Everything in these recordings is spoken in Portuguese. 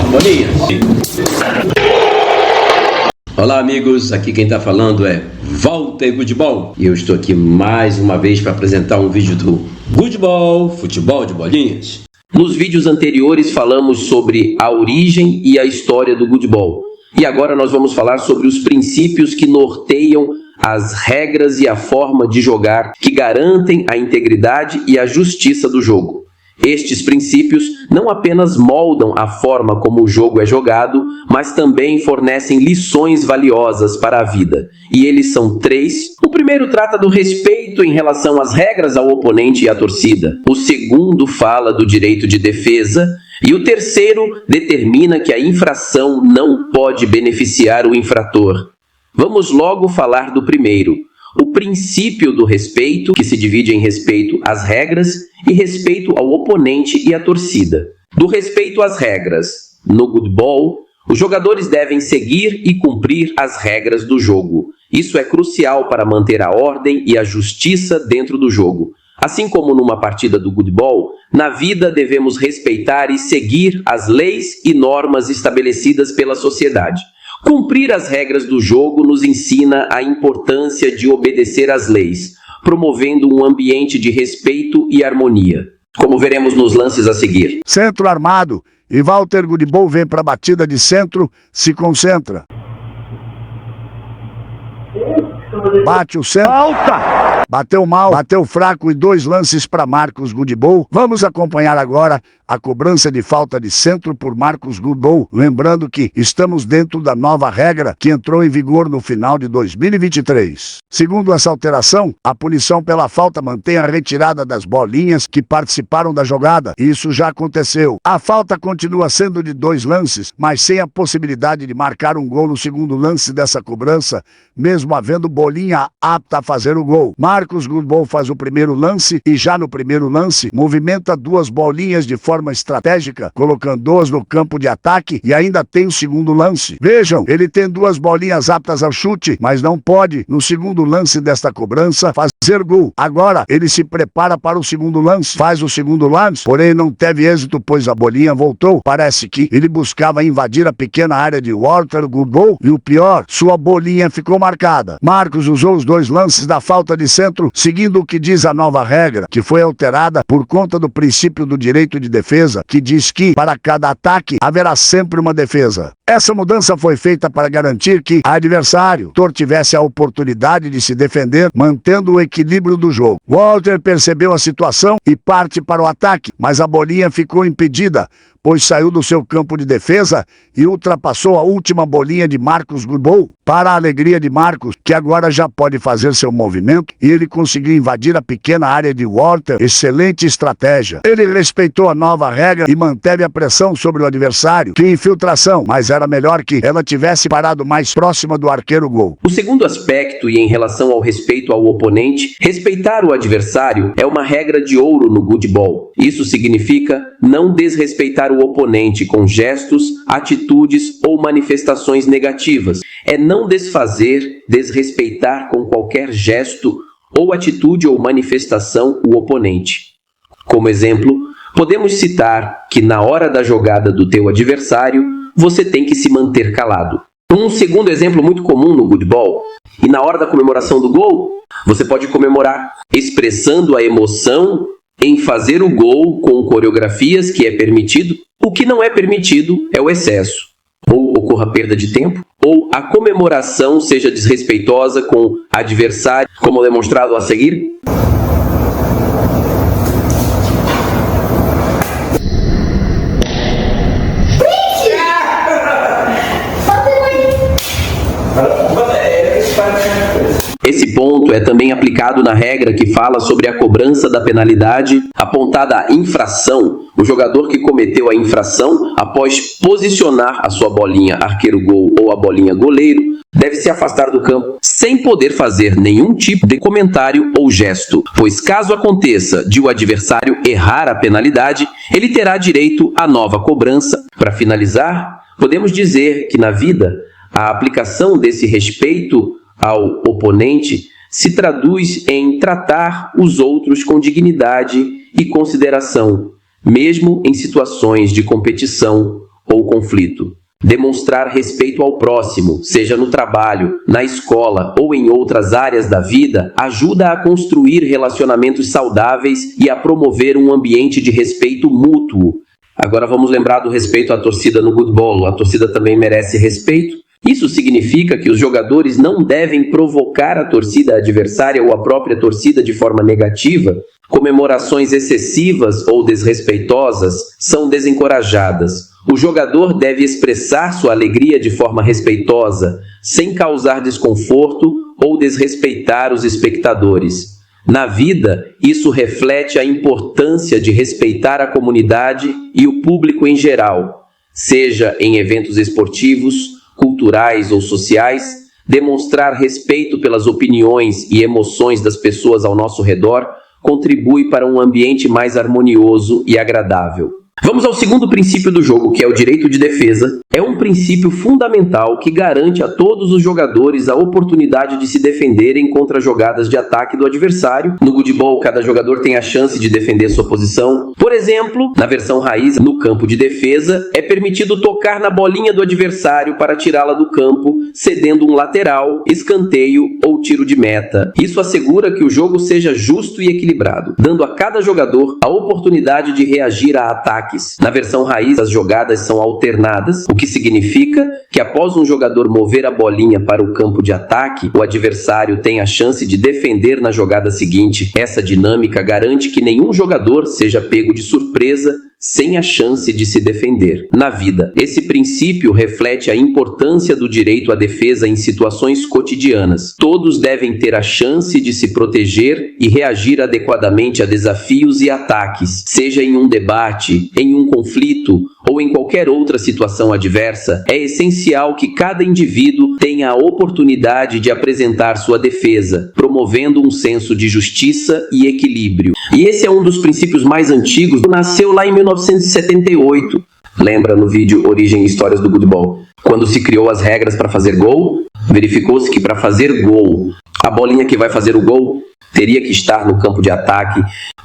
de bolinha. Olá amigos, aqui quem está falando é Walter Goodball e eu estou aqui mais uma vez para apresentar um vídeo do Goodball, futebol de bolinhas. Nos vídeos anteriores falamos sobre a origem e a história do Goodball e agora nós vamos falar sobre os princípios que norteiam as regras e a forma de jogar que garantem a integridade e a justiça do jogo. Estes princípios não apenas moldam a forma como o jogo é jogado, mas também fornecem lições valiosas para a vida. E eles são 3. O primeiro trata do respeito em relação às regras ao oponente e à torcida. O segundo fala do direito de defesa. E o terceiro determina que a infração não pode beneficiar o infrator. Vamos logo falar do primeiro. O princípio do respeito, que se divide em respeito às regras e respeito ao oponente e à torcida. Do respeito às regras. No Goodball, os jogadores devem seguir e cumprir as regras do jogo. Isso é crucial para manter a ordem e a justiça dentro do jogo. Assim como numa partida do Goodball, na vida devemos respeitar e seguir as leis e normas estabelecidas pela sociedade. Cumprir as regras do jogo nos ensina a importância de obedecer às leis, promovendo um ambiente de respeito e harmonia, como veremos nos lances a seguir. Centro armado, e Walter Goodball vem para a batida de centro, se concentra. Bate o centro. Alta! Bateu mal, bateu fraco e 2 lances para Marcos Goodball. Vamos acompanhar agora a cobrança de falta de centro por Marcos Goodball. Lembrando que estamos dentro da nova regra que entrou em vigor no final de 2023. Segundo essa alteração, a punição pela falta mantém a retirada das bolinhas que participaram da jogada. Isso já aconteceu. A falta continua sendo de 2 lances, mas sem a possibilidade de marcar um gol no segundo lance dessa cobrança, mesmo havendo bolinha apta a fazer o gol. Marcos Goodball faz o primeiro lance e já no primeiro lance movimenta 2 bolinhas de forma estratégica, colocando 2 no campo de ataque e ainda tem o segundo lance. Vejam, ele tem 2 bolinhas aptas ao chute, mas não pode, no segundo lance desta cobrança, fazer gol. Agora, ele se prepara para o segundo lance, faz o segundo lance, porém não teve êxito, pois a bolinha voltou. Parece que ele buscava invadir a pequena área de Walter Goodball e o pior, sua bolinha ficou marcada. Marcos usou os 2 lances da falta de centro, seguindo o que diz a nova regra, que foi alterada por conta do princípio do direito de defesa, que diz que, para cada ataque, haverá sempre uma defesa. Essa mudança foi feita para garantir que o adversário tivesse a oportunidade de se defender, mantendo o equilíbrio do jogo. Walter percebeu a situação e parte para o ataque, mas a bolinha ficou impedida, pois saiu do seu campo de defesa e ultrapassou a última bolinha de Marcos Goodball. Para a alegria de Marcos, que agora já pode fazer seu movimento, e ele conseguiu invadir a pequena área de Walter. Excelente estratégia. Ele respeitou a nova regra e manteve a pressão sobre o adversário. Que infiltração, mas era melhor que ela tivesse parado mais próxima do arqueiro gol. O segundo aspecto, e em relação ao respeito ao oponente, respeitar o adversário é uma regra de ouro no Goodball. Isso significa não desrespeitar o oponente com gestos, atitudes ou manifestações negativas. É não desfazer, desrespeitar com qualquer gesto ou atitude ou manifestação o oponente. Como exemplo, podemos citar que na hora da jogada do teu adversário, você tem que se manter calado. Um segundo exemplo muito comum no Goodball, e na hora da comemoração do gol, você pode comemorar expressando a emoção em fazer o gol com coreografias, que é permitido. O que não é permitido é o excesso, ou ocorra perda de tempo, ou a comemoração seja desrespeitosa com o adversário, como demonstrado a seguir. Esse ponto é também aplicado na regra que fala sobre a cobrança da penalidade apontada à infração. O jogador que cometeu a infração, após posicionar a sua bolinha arqueiro-gol ou a bolinha goleiro, deve se afastar do campo sem poder fazer nenhum tipo de comentário ou gesto, pois caso aconteça de o adversário errar a penalidade, ele terá direito à nova cobrança. Para finalizar, podemos dizer que na vida, a aplicação desse respeito ao oponente se traduz em tratar os outros com dignidade e consideração, mesmo em situações de competição ou conflito. Demonstrar respeito ao próximo, seja no trabalho, na escola ou em outras áreas da vida, ajuda a construir relacionamentos saudáveis e a promover um ambiente de respeito mútuo. Agora vamos lembrar do respeito à torcida no futebol. A torcida também merece respeito. Isso significa que os jogadores não devem provocar a torcida adversária ou a própria torcida de forma negativa. Comemorações excessivas ou desrespeitosas são desencorajadas. O jogador deve expressar sua alegria de forma respeitosa, sem causar desconforto ou desrespeitar os espectadores. Na vida, isso reflete a importância de respeitar a comunidade e o público em geral, seja em eventos esportivos, culturais ou sociais. Demonstrar respeito pelas opiniões e emoções das pessoas ao nosso redor contribui para um ambiente mais harmonioso e agradável. Vamos ao segundo princípio do jogo, que é o direito de defesa. É um princípio fundamental que garante a todos os jogadores a oportunidade de se defenderem contra jogadas de ataque do adversário. No futebol, cada jogador tem a chance de defender sua posição. Por exemplo, na versão raiz, no campo de defesa, é permitido tocar na bolinha do adversário para tirá-la do campo, cedendo um lateral, escanteio ou tiro de meta. Isso assegura que o jogo seja justo e equilibrado, dando a cada jogador a oportunidade de reagir a ataques. Na versão raiz, as jogadas são alternadas, o que significa que após um jogador mover a bolinha para o campo de ataque, o adversário tem a chance de defender na jogada seguinte. Essa dinâmica garante que nenhum jogador seja pego de surpresa sem a chance de se defender. Na vida, esse princípio reflete a importância do direito à defesa em situações cotidianas. Todos devem ter a chance de se proteger e reagir adequadamente a desafios e ataques, seja em um debate, em um conflito ou em qualquer outra situação adversa. É essencial que cada indivíduo tenha a oportunidade de apresentar sua defesa, promovendo um senso de justiça e equilíbrio. E esse é um dos princípios mais antigos, nasceu lá em 1978. Lembra no vídeo Origem e Histórias do Futebol? Quando se criou as regras para fazer gol, verificou-se que para fazer gol, a bolinha que vai fazer o gol teria que estar no campo de ataque,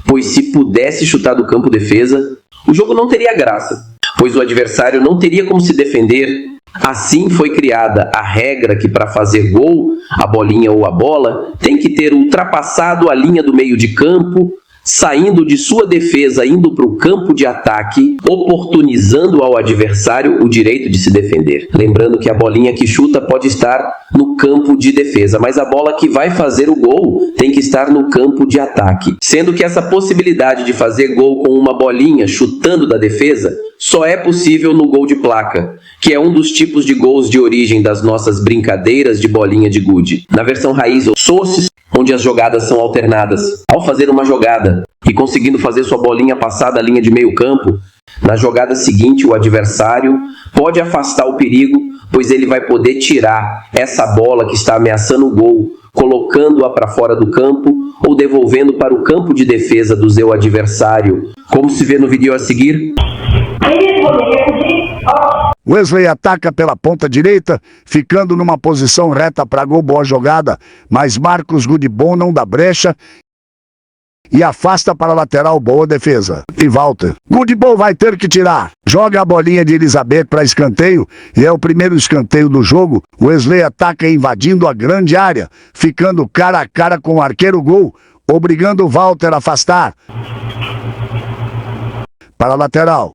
pois se pudesse chutar do campo defesa, o jogo não teria graça, pois o adversário não teria como se defender. Assim foi criada a regra que para fazer gol, a bolinha ou a bola tem que ter ultrapassado a linha do meio de campo, saindo de sua defesa, indo para o campo de ataque, oportunizando ao adversário o direito de se defender. Lembrando que a bolinha que chuta pode estar no campo de defesa, mas a bola que vai fazer o gol tem que estar no campo de ataque. Sendo que essa possibilidade de fazer gol com uma bolinha chutando da defesa só é possível no gol de placa, que é um dos tipos de gols de origem das nossas brincadeiras de bolinha de gude. Na versão raiz, ou sources, onde as jogadas são alternadas. Ao fazer uma jogada e conseguindo fazer sua bolinha passar da linha de meio campo, na jogada seguinte o adversário pode afastar o perigo, pois ele vai poder tirar essa bola que está ameaçando o gol, colocando-a para fora do campo ou devolvendo para o campo de defesa do seu adversário. Como se vê no vídeo a seguir. Wesley ataca pela ponta direita, ficando numa posição reta para gol. Boa jogada, mas Marcos Gudibon não dá brecha e afasta para a lateral. Boa defesa. E Walter. Gudibon vai ter que tirar. Joga a bolinha de Elizabeth para escanteio e é o primeiro escanteio do jogo. Wesley ataca invadindo a grande área, ficando cara a cara com o arqueiro. Gol, obrigando o Walter a afastar para a lateral.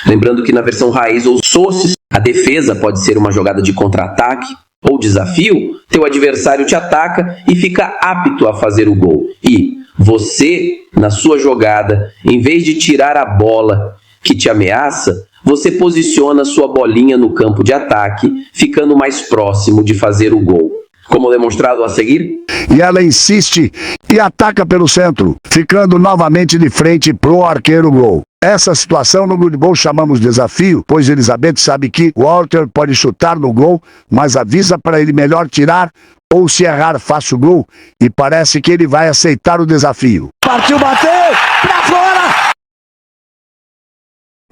Lembrando que na versão raiz ou sources, a defesa pode ser uma jogada de contra-ataque ou desafio. Teu adversário te ataca e fica apto a fazer o gol. E você, na sua jogada, em vez de tirar a bola que te ameaça, você posiciona sua bolinha no campo de ataque, ficando mais próximo de fazer o gol. Como demonstrado a seguir. E ela insiste e ataca pelo centro, ficando novamente de frente pro arqueiro. Gol. Essa situação no futebol chamamos desafio, pois Elizabeth sabe que Walter pode chutar no gol, mas avisa para ele melhor tirar, ou se errar faça o gol, e parece que ele vai aceitar o desafio. Partiu, bateu, pra fora!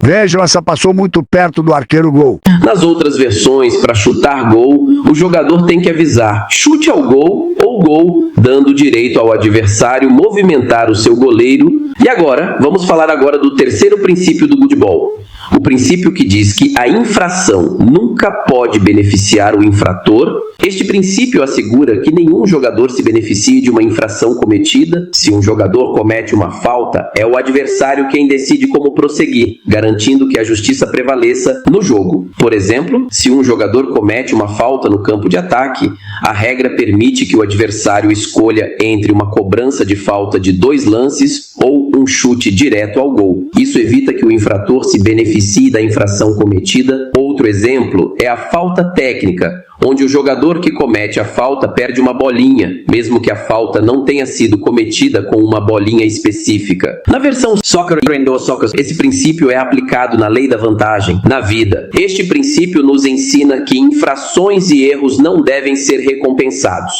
Vejam, essa passou muito perto do arqueiro gol. Nas outras versões, para chutar gol, o jogador tem que avisar chute ao gol ou gol, dando direito ao adversário movimentar o seu goleiro. E agora, vamos falar agora do terceiro princípio do Goodball. O princípio que diz que a infração nunca pode beneficiar o infrator. Este princípio assegura que nenhum jogador se beneficie de uma infração cometida. Se um jogador comete uma falta, é o adversário quem decide como prosseguir, garantindo que a justiça prevaleça no jogo. Por exemplo, se um jogador comete uma falta no campo de ataque, a regra permite que o adversário escolha entre uma cobrança de falta de 2 lances ou um chute direto ao gol. Isso evita que o infrator se beneficie da infração cometida. Outro exemplo é a falta técnica, onde o jogador que comete a falta perde uma bolinha, mesmo que a falta não tenha sido cometida com uma bolinha específica. Na versão Soccer Indoor Soccer, esse princípio é aplicado na lei da vantagem, na vida. Este princípio nos ensina que infrações e erros não devem ser recompensados.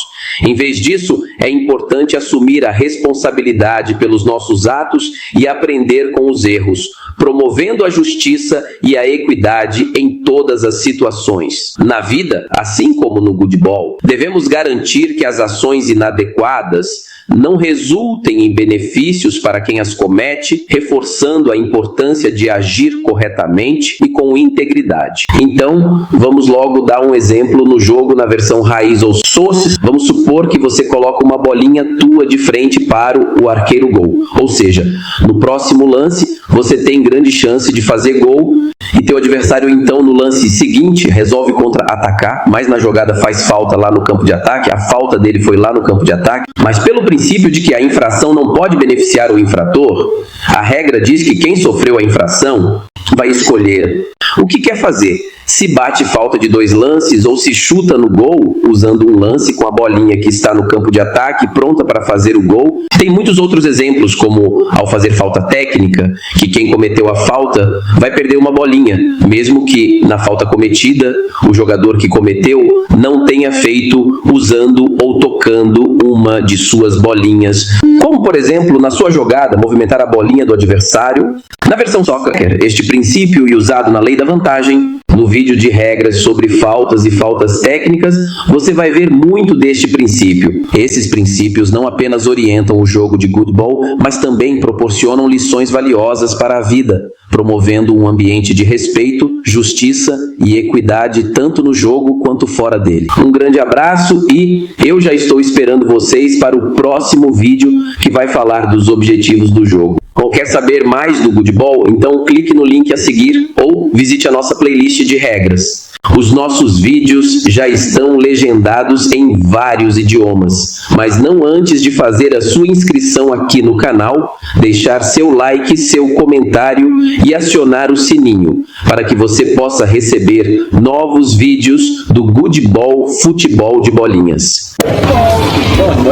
Em vez disso, é importante assumir a responsabilidade pelos nossos atos e aprender com os erros, promovendo a justiça e a equidade em todas as situações. Na vida, assim como no Goodball, devemos garantir que as ações inadequadas não resultem em benefícios para quem as comete, reforçando a importância de agir corretamente e com integridade. Então, vamos logo dar um exemplo no jogo na versão raiz ou source. Vamos supor que você coloca uma bolinha tua de frente para o arqueiro gol. Ou seja, no próximo lance, você tem grande chance de fazer gol e teu adversário, então, no lance seguinte, resolve contra-atacar, mas na jogada faz falta lá no campo de ataque, a falta dele foi lá no campo de ataque, mas pelo princípio de que a infração não pode beneficiar o infrator, a regra diz que quem sofreu a infração vai escolher o que quer fazer. Se bate falta de 2 lances ou se chuta no gol, usando um lance com a bolinha que está no campo de ataque, pronta para fazer o gol. Tem muitos outros exemplos, como ao fazer falta técnica, que quem cometeu a falta vai perder uma bolinha, mesmo que na falta cometida, o jogador que cometeu não tenha feito usando ou tocando uma de suas bolinhas. Como, por exemplo, na sua jogada, movimentar a bolinha do adversário. Na versão Soccer, este princípio e usado na lei da vantagem, no vídeo de regras sobre faltas e faltas técnicas, você vai ver muito deste princípio. Esses princípios não apenas orientam o jogo de Goodball, mas também proporcionam lições valiosas para a vida, promovendo um ambiente de respeito, justiça e equidade tanto no jogo quanto fora dele. Um grande abraço e eu já estou esperando vocês para o próximo vídeo que vai falar dos objetivos do jogo. Quer saber mais do Goodball? Então clique no link a seguir ou visite a nossa playlist de regras. Os nossos vídeos já estão legendados em vários idiomas, mas não antes de fazer a sua inscrição aqui no canal, deixar seu like, seu comentário e acionar o sininho, para que você possa receber novos vídeos do Goodball Futebol de Bolinhas. Futebol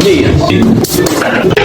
de Bolinhas.